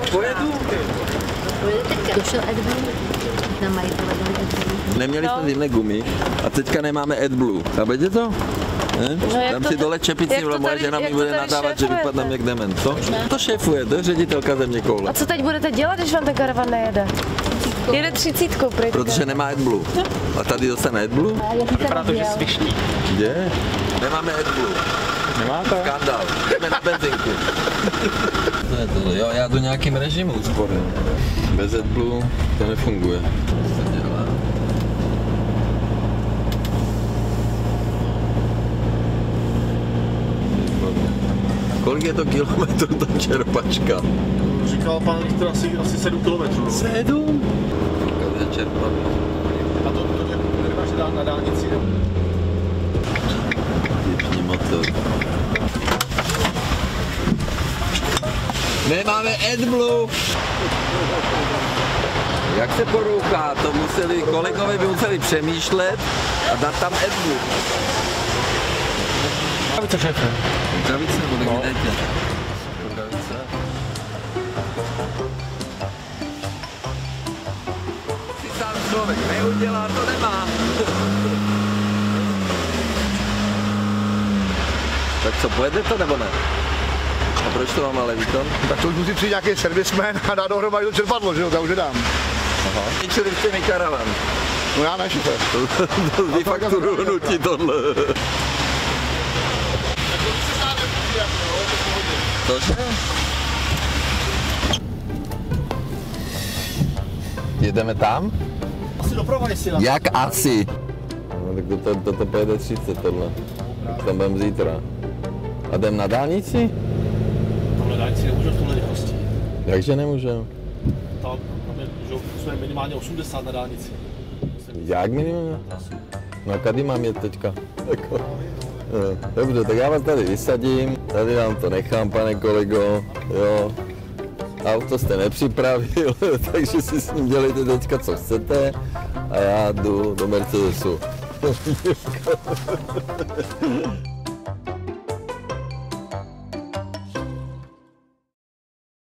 Tak pojedu. Došel AdBlue na majitele domu AdBlue. Neměli jsme zimné gumy a teďka nemáme AdBlue. Chápete to? Tam si dole čepici, moje žena mi bude nadávat, že vypadám jak dement. To šéfuje, to je ředitelka země koule. A co teď budete dělat, když vám ten karavan nejede? Jede 30 pryč. Protože nemá AdBlue. A tady dostane AdBlue? Vypadá to, že sviští. Kde? Nemáme AdBlue. Nemáte? Skandál. Jdeme na benzinku. To je to, jo, já jdu nějakým režimu úsporným. Bez AdBlue to nefunguje. Kolik je to kilometrů ta čerpačka? Říkal pan Richter asi 7 kilometrů. 7? Kde je čerpadlo? A to nemáš dát na dálnici, jo? Vypni motor. Nemáme AdBlue! Jak se porouchá, to museli, kolegové by museli přemýšlet a dát tam AdBlue. Rukavice, šéfe. Rukavice, nebo tak dejte. Rukavice. Si sám člověk neudělá, to nemá. Tak co, pojede to nebo ne? A proč to mám ale výkon? Tak to už musí přijít nějaký servisman a dát dohromady to čerpadlo, že jo, to už nedám. Aha. Ničili jste mi karavan. No já ne, šéfe. To vyfakturuju nutí tohle. Cože? Jedeme tam? Asi doprava, jestli na... Jak asi? No, tak toto pojede 30 tohle. Tam budeme zítra. A jdem na dálnici? Tam na dálnici nemůžeme v tomhle rychlosti. Jakže nemůžeme? Tam je minimálně 80 na dálnici. Jak minimálně? No a kdy mám jet teďka? Dobře, tak já vás tady vysadím, tady vám to nechám, pane kolego, jo. Auto jste nepřipravil, takže si s ním dělejte teďka, co chcete a já jdu do Mercedesu.